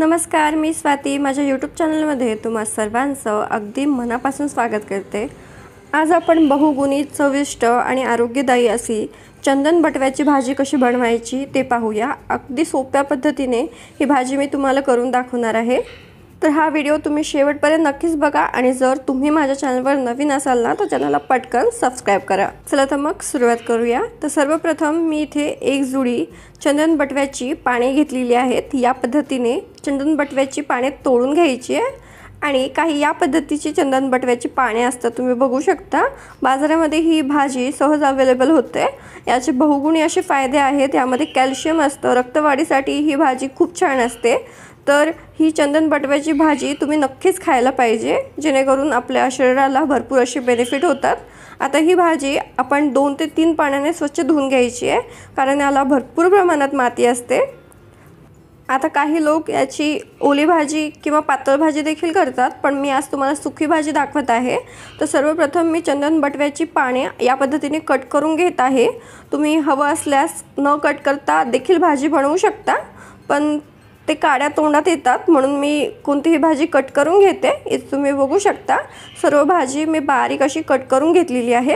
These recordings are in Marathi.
नमस्कार, मी स्वाती माझ्या यूट्यूब चॅनलमध्ये तुम्हा सर्वांचं अगदी मनापासून स्वागत करते। आज आपण बहुगुणी चविष्ट आणि आरोग्यदायी अशी चंदन बटव्याची भाजी कशी बनवायची ते पाहूया। अगदी सोप्या पद्धतीने ही भाजी मी तुम्हाला करून दाखवणार आहे। तर हा व्हिडिओ तुम्ही शेवटपर्यंत नक्कीच बघा आणि जर तुम्ही माझ्या चॅनलवर नवीन असाल ना तर चॅनलला पटकन सबस्क्राइब करा। चला तर मग सुरुवात करूया। तर सर्वप्रथम मी इथे एक जुडी चंदन बटव्याची पाने घेतलेली आहेत। या पद्धतीने चंदन बटव्याची पाने तोडून घ्यायची आहे आणि काही या पद्धतीची चंदन बटव्याची पाने असतात, तुम्ही बघू शकता। बाजारामध्ये ही भाजी सहज अवेलेबल होते। याचे बहुगुणी असे फायदे आहेत। यामध्ये कॅल्शियम असतं, रक्तवाढीसाठी ही भाजी खूप छान असते। तर ही चंदन बटव्याची भाजी तुम्ही नक्कीच खायला पाहिजे, जेणेकरून आपल्या शरीराला भरपूर असे बेनिफिट होतात। आता ही भाजी आपण 2 ते 3 पाण्याने स्वच्छ धुवून घ्यायची आहे, कारण याला भरपूर प्रमाणात माती असते। आता काही लोक याची ओली भाजी किंवा पातळ भाजी देखील करतात, पण मी आज तुम्हाला सुकी भाजी दाखवत आहे। तर सर्वप्रथम मी चंदन बटव्याची पाने या पद्धतीने कट करून घेत आहे। तुम्ही हवं असल्यास न कट करता देखील भाजी बनवू शकता, पण ते काड्या तोंडात येतात म्हणून मी कोणतीही भाजी कट करून घेते। इथे तुम्ही बघू शकता सर्व भाजी मी बारीक अशी कट करून घेतलेली आहे।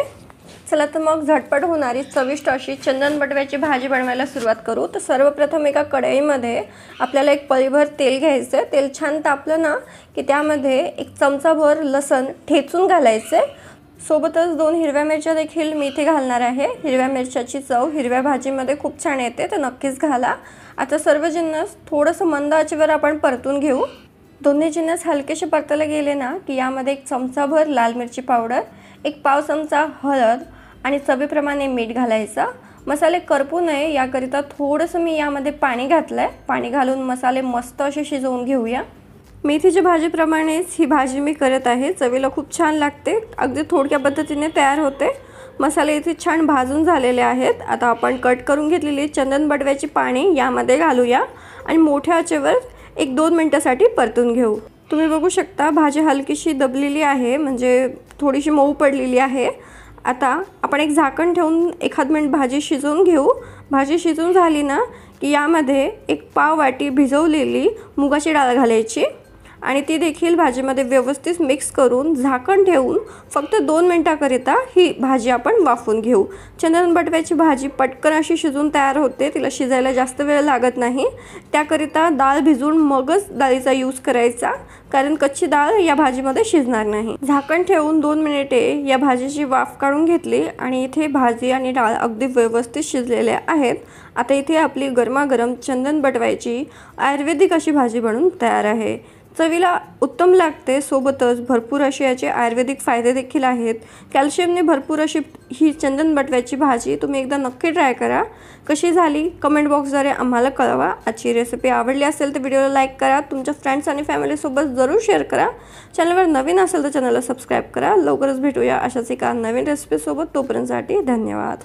चला तर मग झटपट होणारी चविष्ट अशी चंदन बटव्याची भाजी बनवायला सुरुवात करू। तर सर्वप्रथम एका कढईमध्ये आपल्याला एक पळीभर तेल घ्यायचं आहे। तेल छान तापलं ना की त्यामध्ये 1 चमचाभर लसूण ठेचून घालायचं आहे। सोबतच 2 हिरव्या मिरच्या देखील मी इथे घालणार आहे। हिरव्या मिरच्याची चव हिरव्या भाजीमध्ये खूप छान येते, तर नक्कीच घाला। आता सर्व जिन्नस थोडंसं मंद आचेवर आपण परतून घेऊ। दोन्ही जिन्नस हलकेसे परतले गेले ना की यामध्ये 1 चमचाभर लाल मिरची पावडर, 1 पाव चमचा हळद आणि चवीप्रमाणे मीठ घालायचं। मसाले करपू नये याकरिता थोडंसं मी यामध्ये पाणी घातलंय। पाणी घालून मसाले मस्त असे शिजवून घेऊया। मेथीच्या भाजीप्रमाणेच ही भाजी मी करत आहे। चवीला खूप छान लागते, अगदी थोडक्या पद्धतीने तयार होते। मसाले इथे छान भाजून झालेले आहेत। आता आपण कट करून घेतलेली चंदन बटव्याची पाने यामध्ये घालूया आणि मोठ्या आचेवर 1-2 मिनिटांसाठी परतून घेऊ। तुम्ही बघू शकता भाजी हलकीशी दबलेली आहे, म्हणजे थोडीशी मऊ पडलेली आहे। आता आपण एक झाकण ठेवून 1 मिनिट भाजी शिजवून घेऊ। भाजी शिजून झाली ना की यामध्ये 1 पाव वाटी भिजवलेली मुगाची डाळ घालायची आणि ती देखील भाजीमध्ये व्यवस्थित मिक्स करून झाकण ठेवून फक्त 2 मिनिटांकरिता ही भाजी आपण वाफवून घेऊ। चंदन बटव्याची भाजी पटकन अशी शिजून तयार होते, तिला शिजायला जास्त वेळ लागत नाही। त्याकरिता डाळ भिजवून मगच डाळीचा यूज करायचा, कारण कच्ची डाळ या भाजीमध्ये शिजणार नाही। झाकण ठेवून 2 मिनिटे या भाजीची वाफ काढून घेतली आणि इथे भाजी आणि डाळ अगदी व्यवस्थित शिजलेल्या आहेत। आता इथे आपली गरमागरम चंदन बटव्याची आयुर्वेदिक अशी भाजी बनून तयार आहे। चवीला उत्तम लागते, सोबतच भरपूर असे याचे आयुर्वेदिक फायदे देखील आहेत। कॅल्शियमने भरपूर अशी ही चंदन बटव्याची भाजी तुम्ही एकदा नक्की ट्राय करा। कशी झाली कमेंट बॉक्सद्वारे आम्हाला कळवा। आजची रेसिपी आवडली असेल तर व्हिडिओला लाईक करा, तुमच्या फ्रेंड्स आणि फॅमिलीसोबत जरूर शेअर करा। चॅनलवर नवीन असेल तर चॅनलला सबस्क्राइब करा। लवकरच भेटूया अशाच एका नवीन रेसिपीसोबत। तोपर्यंतसाठी धन्यवाद।